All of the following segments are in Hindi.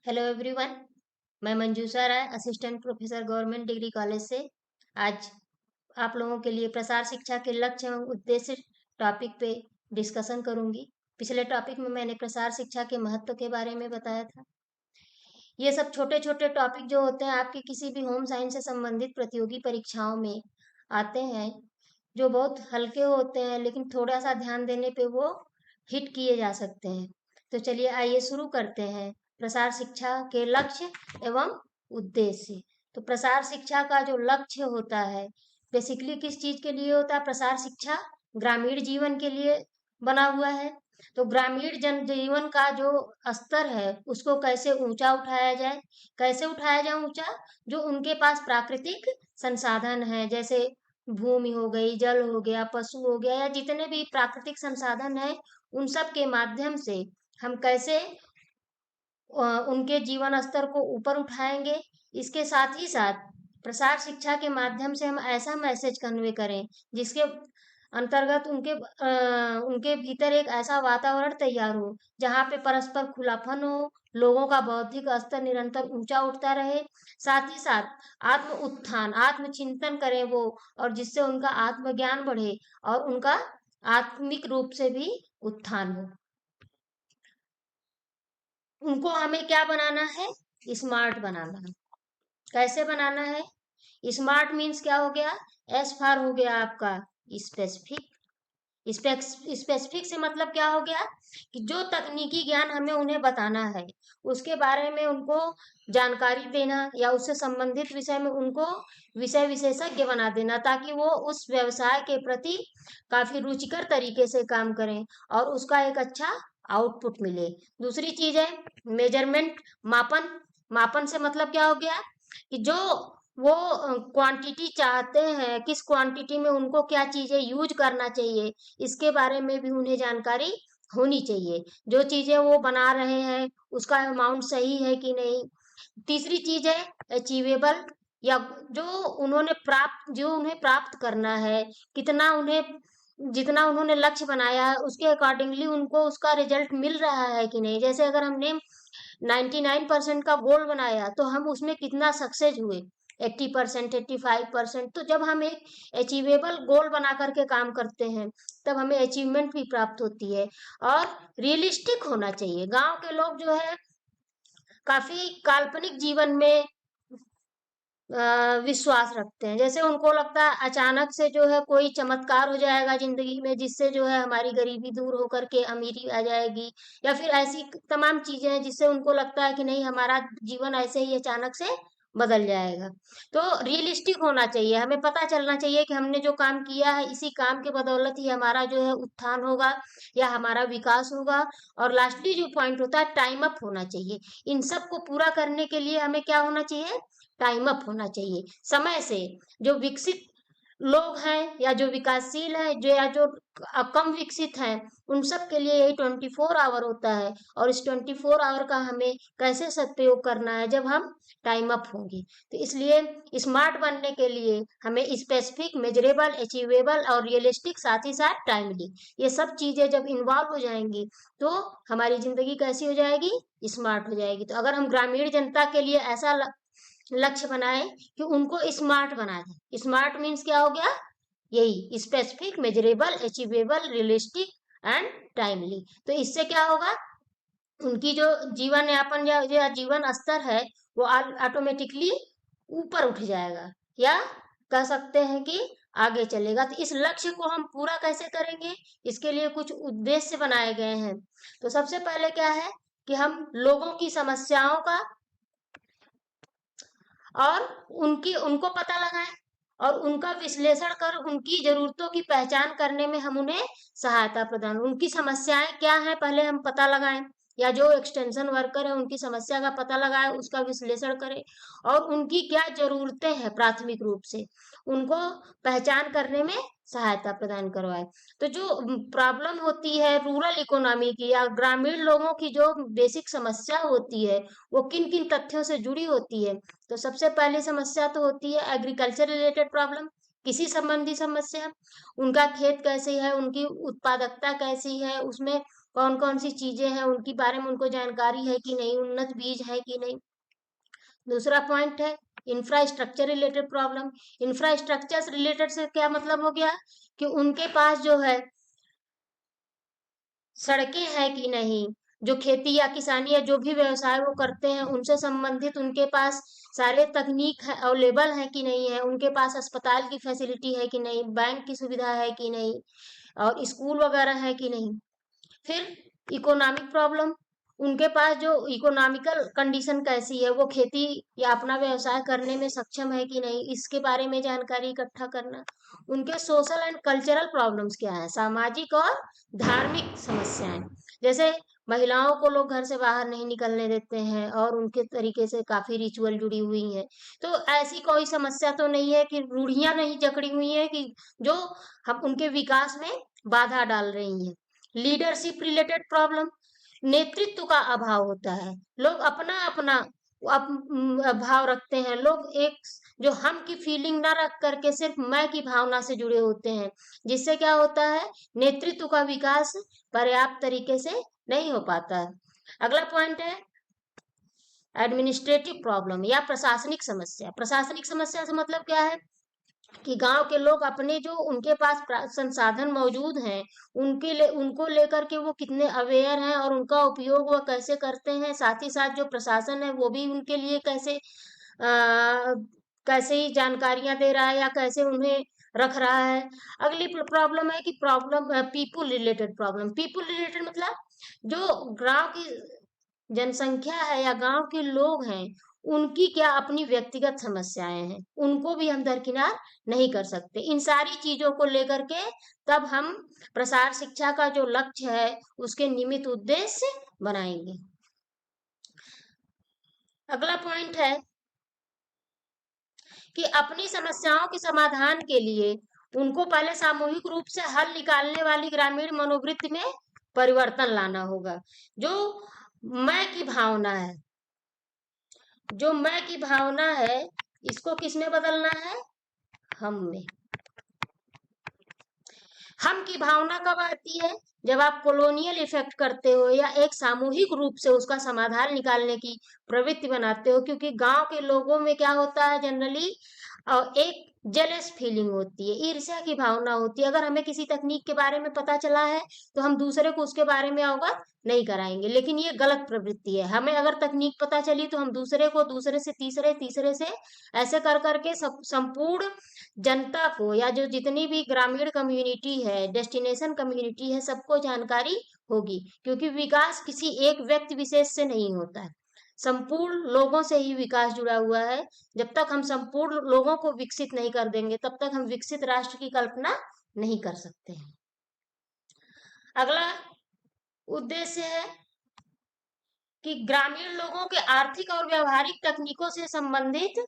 Hello everyone. मैं Manjusha Rai, assistant professor government degree college से आज आप लोगों के लिए प्रसार शिक्षा के लक्ष्य एवं उद्देश्य टॉपिक पे डिस्कशन करूंगी। पिछले टॉपिक में मैंने प्रसार शिक्षा के महत्व के बारे में बताया था। ये सब छोटे छोटे टॉपिक जो होते हैं आपके किसी भी होम साइंस से संबंधित प्रतियोगी परीक्षाओं में आते हैं, जो बहुत हल्के होते हैं लेकिन थोड़ा सा ध्यान देने पे वो हिट किए जा सकते हैं। तो चलिए आइए शुरू करते हैं। प्रसार शिक्षा के लक्ष्य एवं उद्देश्य। तो प्रसार शिक्षा का जो लक्ष्य होता है, बेसिकली किस चीज के लिए होता है? प्रसार शिक्षा ग्रामीण जीवन के लिए बना हुआ है। तो ग्रामीण जन जीवन का जो स्तर है उसको कैसे ऊंचा उठाया जाए, कैसे उठाया जाए ऊंचा? जो उनके पास प्राकृतिक संसाधन है, जैसे भूमि हो गई, जल हो गया, पशु हो गया, या जितने भी प्राकृतिक संसाधन है, उन सब के माध्यम से हम कैसे उनके जीवन स्तर को ऊपर उठाएंगे। इसके साथ ही साथ प्रसार शिक्षा के माध्यम से हम ऐसा मैसेज कन्वे करें जिसके अंतर्गत उनके भीतर एक ऐसा वातावरण तैयार हो जहाँ पे परस्पर खुलापन हो, लोगों का बौद्धिक स्तर निरंतर ऊंचा उठता रहे, साथ ही साथ आत्म उत्थान, आत्म चिंतन करें वो, और जिससे उनका आत्मज्ञान बढ़े और उनका आत्मिक रूप से भी उत्थान हो। उनको हमें क्या बनाना है? स्मार्ट बनाना है। कैसे बनाना है? स्मार्ट मीन्स क्या हो गया? एस फॉर हो गया आपका स्पेसिफिक। स्पेसिफिक से मतलब क्या हो गया कि जो तकनीकी ज्ञान हमें उन्हें बताना है उसके बारे में उनको जानकारी देना, या उससे संबंधित विषय में उनको विषय विशेषज्ञ बना देना, ताकि वो उस व्यवसाय के प्रति काफी रुचिकर तरीके से काम करें और उसका एक अच्छा आउटपुट मिले। दूसरी चीज है मेजरमेंट, मापन। मापन से मतलब क्या हो गया कि जो वो क्वांटिटी चाहते हैं, किस क्वांटिटी में उनको क्या चीजें यूज करना चाहिए, इसके बारे में भी उन्हें जानकारी होनी चाहिए। जो चीजें वो बना रहे हैं उसका अमाउंट सही है कि नहीं। तीसरी चीज है अचीवेबल, या जो उन्हें प्राप्त करना है, कितना उन्हें, जितना उन्होंने लक्ष्य बनाया है उसके अकॉर्डिंगली उनको उसका रिजल्ट मिल रहा है कि नहीं। जैसे अगर हमने 99% का गोल बनाया तो हम उसमें कितना सक्सेस हुए, 80%, 85%। तो जब हम एक अचीवेबल गोल बना करके काम करते हैं तब हमें अचीवमेंट भी प्राप्त होती है। और रियलिस्टिक होना चाहिए। गांव के लोग जो है काफी काल्पनिक जीवन में विश्वास रखते हैं। जैसे उनको लगता है अचानक से जो है कोई चमत्कार हो जाएगा जिंदगी में, जिससे जो है हमारी गरीबी दूर होकर के अमीरी आ जाएगी, या फिर ऐसी तमाम चीजें हैं जिससे उनको लगता है कि नहीं, हमारा जीवन ऐसे ही अचानक से बदल जाएगा। तो रियलिस्टिक होना चाहिए। हमें पता चलना चाहिए कि हमने जो काम किया है इसी काम के बदौलत ही हमारा जो है उत्थान होगा या हमारा विकास होगा। और लास्टली जो पॉइंट होता है, टाइम अप होना चाहिए। इन सब को पूरा करने के लिए हमें क्या होना चाहिए? टाइम अप होना चाहिए समय से। जो विकसित लोग हैं या जो विकासशील हैं, जो या जो कम विकसित हैं, उन सब के लिए यही 24 आवर होता है। और इस 24 आवर का हमें कैसे सदुपयोग करना है? जब हम टाइम अप होंगे। तो इसलिए स्मार्ट बनने के लिए हमें स्पेसिफिक, मेजरेबल, अचीवेबल और रियलिस्टिक, साथ ही साथ टाइमली, ये सब चीजें जब इन्वॉल्व हो जाएंगी तो हमारी जिंदगी कैसी हो जाएगी? स्मार्ट हो जाएगी। तो अगर हम ग्रामीण जनता के लिए ऐसा लक्ष्य बनाए कि उनको स्मार्ट बना दे। स्मार्ट मीन्स क्या हो गया? यही specific, measurable, achievable, realistic and timely. तो इससे क्या होगा? उनकी जो जीवन यापन या जीवन स्तर है वो ऑटोमेटिकली ऊपर उठ जाएगा, या कह सकते हैं कि आगे चलेगा। तो इस लक्ष्य को हम पूरा कैसे करेंगे? इसके लिए कुछ उद्देश्य बनाए गए हैं। तो सबसे पहले क्या है कि हम लोगों की समस्याओं का और उनकी उनको पता लगाएं, और उनका विश्लेषण कर उनकी जरूरतों की पहचान करने में हम उन्हें सहायता प्रदान। उनकी समस्याएं क्या है पहले हम पता लगाएं, या जो एक्सटेंशन वर्कर है उनकी समस्या का पता लगाएं, उसका विश्लेषण करें, और उनकी क्या जरूरतें हैं प्राथमिक रूप से उनको पहचान करने में सहायता प्रदान करवाए। तो जो प्रॉब्लम होती है रूरल इकोनॉमी की या ग्रामीण लोगों की, जो बेसिक समस्या होती है वो किन किन तथ्यों से जुड़ी होती है? तो सबसे पहली समस्या तो होती है एग्रीकल्चर रिलेटेड प्रॉब्लम, कृषि संबंधी समस्या। उनका खेत कैसे है, उनकी उत्पादकता कैसी है, उसमें कौन कौन सी चीजें हैं उनके बारे में उनको जानकारी है कि नहीं, उन्नत बीज है कि नहीं। दूसरा पॉइंट है इंफ्रास्ट्रक्चर रिलेटेड प्रॉब्लम। इंफ्रास्ट्रक्चर से रिलेटेड से क्या मतलब हो गया कि उनके पास जो है सड़कें हैं कि नहीं, जो खेती या किसानी या जो भी व्यवसाय वो करते हैं उनसे संबंधित उनके पास सारे तकनीक है अवेलेबल है कि नहीं है, उनके पास अस्पताल की फैसिलिटी है कि नहीं, बैंक की सुविधा है कि नहीं, और स्कूल वगैरह है कि नहीं। फिर इकोनॉमिक प्रॉब्लम, उनके पास जो इकोनॉमिकल कंडीशन कैसी है, वो खेती या अपना व्यवसाय करने में सक्षम है कि नहीं, इसके बारे में जानकारी इकट्ठा करना। उनके सोशल एंड कल्चरल प्रॉब्लम्स क्या है, सामाजिक और धार्मिक समस्याएं, जैसे महिलाओं को लोग घर से बाहर नहीं निकलने देते हैं और उनके तरीके से काफी रिचुअल जुड़ी हुई है। तो ऐसी कोई समस्या तो नहीं है कि रूढ़ियां नहीं जकड़ी हुई है कि जो हम उनके विकास में बाधा डाल रही हैं। लीडरशिप रिलेटेड प्रॉब्लम, नेतृत्व का अभाव होता है, लोग अपना अपना भाव रखते हैं, लोग एक जो हम की फीलिंग ना रख करके सिर्फ मैं की भावना से जुड़े होते हैं, जिससे क्या होता है नेतृत्व का विकास पर्याप्त तरीके से नहीं हो पाता है। अगला पॉइंट है एडमिनिस्ट्रेटिव प्रॉब्लम या प्रशासनिक समस्या। प्रशासनिक समस्या से मतलब क्या है कि गांव के लोग अपने जो उनके पास संसाधन मौजूद हैं उनको लेकर के वो कितने अवेयर हैं और उनका उपयोग वो कैसे करते हैं, साथ ही साथ जो प्रशासन है वो भी उनके लिए कैसे ही जानकारियां दे रहा है या कैसे उन्हें रख रहा है। अगली प्रॉब्लम है कि problem people related problem. People related मतलब जो गांव की जनसंख्या है या गांव के लोग हैं उनकी क्या अपनी व्यक्तिगत समस्याएं हैं, उनको भी हम दरकिनार नहीं कर सकते। इन सारी चीजों को लेकर के तब हम प्रसार शिक्षा का जो लक्ष्य है उसके निमित्त उद्देश्य बनाएंगे। अगला पॉइंट है कि अपनी समस्याओं के समाधान के लिए उनको पहले सामूहिक रूप से हल निकालने वाली ग्रामीण मनोवृत्ति में परिवर्तन लाना होगा। जो मैं की भावना है, जो मैं की भावना है इसको किसमें बदलना है, हम में। हम की भावना कब आती है, जब आप कॉलोनियल इफेक्ट करते हो या एक सामूहिक रूप से उसका समाधान निकालने की प्रवृत्ति बनाते हो, क्योंकि गांव के लोगों में क्या होता है जनरली एक जेलस फीलिंग होती है, ईर्ष्या की भावना होती है। अगर हमें किसी तकनीक के बारे में पता चला है तो हम दूसरे को उसके बारे में अवगत नहीं कराएंगे, लेकिन ये गलत प्रवृत्ति है। हमें अगर तकनीक पता चली तो हम दूसरे को, दूसरे से तीसरे, तीसरे से ऐसे कर करके सब संपूर्ण जनता को या जो जितनी भी ग्रामीण कम्युनिटी है, डेस्टिनेशन कम्युनिटी है, सबको जानकारी होगी, क्योंकि विकास किसी एक व्यक्ति विशेष से नहीं होता है, संपूर्ण लोगों से ही विकास जुड़ा हुआ है। जब तक हम संपूर्ण लोगों को विकसित नहीं कर देंगे तब तक हम विकसित राष्ट्र की कल्पना नहीं कर सकते हैं। अगला उद्देश्य है कि ग्रामीण लोगों के आर्थिक और व्यवहारिक तकनीकों से संबंधित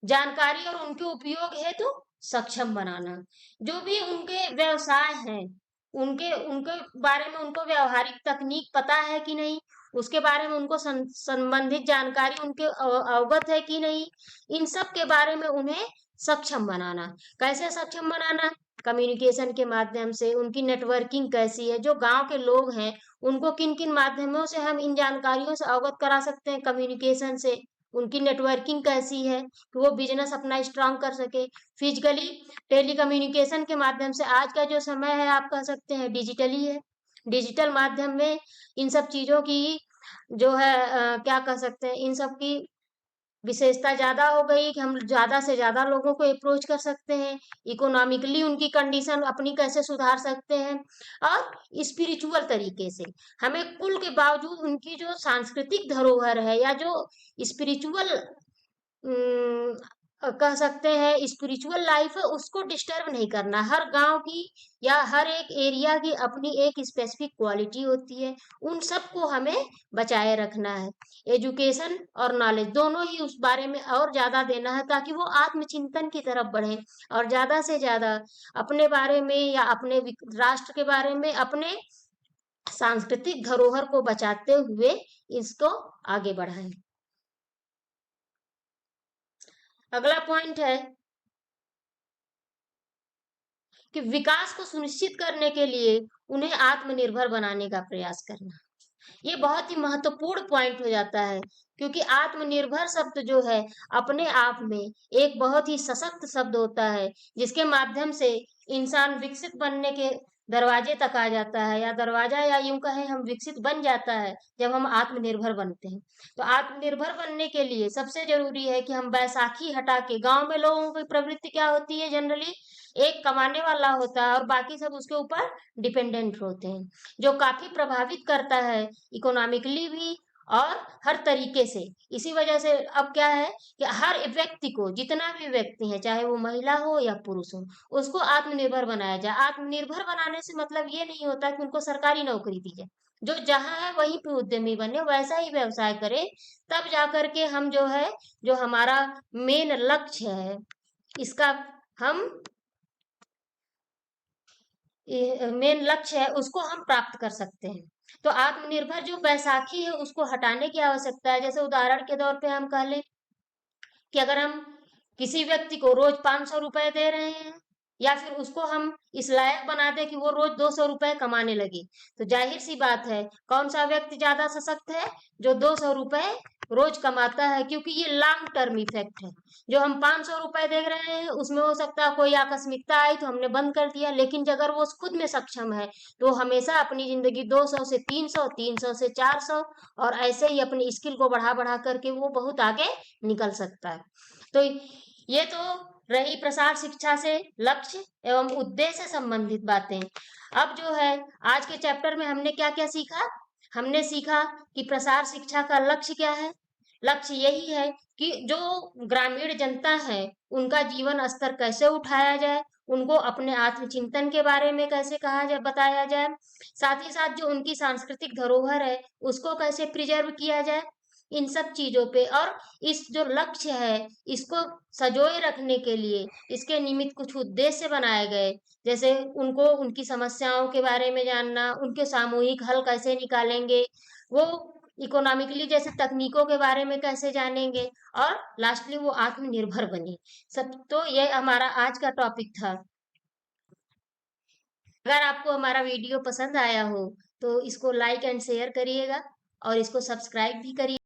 जानकारी और उनके उपयोग हेतु सक्षम बनाना। जो भी उनके व्यवसाय हैं उनके उनके बारे में उनको व्यवहारिक तकनीक पता है कि नहीं, उसके बारे में उनको संबंधित जानकारी उनके अवगत है कि नहीं, इन सब के बारे में उन्हें सक्षम बनाना। कैसे सक्षम बनाना, कम्युनिकेशन के माध्यम से। उनकी नेटवर्किंग कैसी है, जो गांव के लोग हैं उनको किन किन माध्यमों से हम इन जानकारियों से अवगत करा सकते हैं, कम्युनिकेशन से। उनकी नेटवर्किंग कैसी है कि वो बिजनेस अपना स्ट्रांग कर सके। फिजिकली टेली कम्युनिकेशन के माध्यम से, आज का जो समय है आप कह सकते हैं डिजिटली है, डिजिटल माध्यम में इन सब चीजों की जो है क्या कह सकते हैं, इन सब की विशेषता ज्यादा हो गई कि हम ज्यादा से ज्यादा लोगों को अप्रोच कर सकते हैं, इकोनॉमिकली उनकी कंडीशन अपनी कैसे सुधार सकते हैं, और स्पिरिचुअल तरीके से हमें कुल के बावजूद उनकी जो सांस्कृतिक धरोहर है या जो स्पिरिचुअल कह सकते हैं स्पिरिचुअल लाइफ है उसको डिस्टर्ब नहीं करना। हर गांव की या हर एक एरिया की अपनी एक स्पेसिफिक क्वालिटी होती है, उन सबको हमें बचाए रखना है। एजुकेशन और नॉलेज दोनों ही उस बारे में और ज्यादा देना है ताकि वो आत्मचिंतन की तरफ बढ़े और ज्यादा से ज्यादा अपने बारे में या अपने राष्ट्र के बारे में, अपने सांस्कृतिक धरोहर को बचाते हुए इसको आगे बढ़ाएं। अगला पॉइंट है कि विकास को सुनिश्चित करने के लिए उन्हें आत्मनिर्भर बनाने का प्रयास करना। ये बहुत ही महत्वपूर्ण पॉइंट हो जाता है, क्योंकि आत्मनिर्भर शब्द जो है अपने आप में एक बहुत ही सशक्त शब्द होता है, जिसके माध्यम से इंसान विकसित बनने के दरवाजे तक आ जाता है, या दरवाजा, या यूं कहें हम विकसित बन जाता है जब हम आत्मनिर्भर बनते हैं। तो आत्मनिर्भर बनने के लिए सबसे जरूरी है कि हम बैसाखी हटा के, गांव में लोगों की प्रवृत्ति क्या होती है जनरली, एक कमाने वाला होता है और बाकी सब उसके ऊपर डिपेंडेंट होते हैं, जो काफी प्रभावित करता है इकोनॉमिकली भी और हर तरीके से। इसी वजह से अब क्या है कि हर व्यक्ति को, जितना भी व्यक्ति है, चाहे वो महिला हो या पुरुष हो, उसको आत्मनिर्भर बनाया जाए। आत्मनिर्भर बनाने से मतलब ये नहीं होता कि उनको सरकारी नौकरी दी जाए, जो जहां है वहीं पे उद्यमी बने, वैसा ही व्यवसाय करे, तब जाकर के हम जो है, जो हमारा मेन लक्ष्य है, इसका हम मेन लक्ष्य है उसको हम प्राप्त कर सकते हैं। तो आत्मनिर्भर जो बैसाखी है उसको हटाने की आवश्यकता है। जैसे उदाहरण के तौर पे हम कह लें कि अगर हम किसी व्यक्ति को रोज 500 रुपए दे रहे हैं, या फिर उसको हम इस लायक बना दें कि वो रोज 200 रुपए कमाने लगे, तो जाहिर सी बात है कौन सा व्यक्ति ज्यादा सशक्त है, जो 200 रुपए रोज कमाता है, क्योंकि ये लॉन्ग टर्म इफेक्ट है। जो हम 500 रुपए दे रहे हैं उसमें हो सकता है कोई आकस्मिकता आई तो हमने बंद कर दिया, लेकिन अगर वो खुद में सक्षम है तो हमेशा अपनी जिंदगी 200 से 300, 300 से 400, और ऐसे ही अपनी स्किल को बढ़ा बढ़ा करके वो बहुत आगे निकल सकता है। तो ये तो रही प्रसार शिक्षा से लक्ष्य एवं उद्देश्य से संबंधित बातें। अब जो है आज के चैप्टर में हमने क्या क्या सीखा? हमने सीखा कि प्रसार शिक्षा का लक्ष्य क्या है। लक्ष्य यही है कि जो ग्रामीण जनता है उनका जीवन स्तर कैसे उठाया जाए, उनको अपने आत्मचिंतन के बारे में कैसे कहा जाए, बताया जाए, साथ ही साथ जो उनकी सांस्कृतिक धरोहर है उसको कैसे प्रिजर्व किया जाए, इन सब चीजों पे। और इस जो लक्ष्य है इसको सजोए रखने के लिए इसके निमित्त कुछ उद्देश्य बनाए गए, जैसे उनको उनकी समस्याओं के बारे में जानना, उनके सामूहिक हल कैसे निकालेंगे, वो इकोनॉमिकली जैसे तकनीकों के बारे में कैसे जानेंगे, और लास्टली वो आत्मनिर्भर बने। सब तो ये हमारा आज का टॉपिक था। अगर आपको हमारा वीडियो पसंद आया हो तो इसको लाइक एंड शेयर करिएगा, और इसको सब्सक्राइब भी करिए।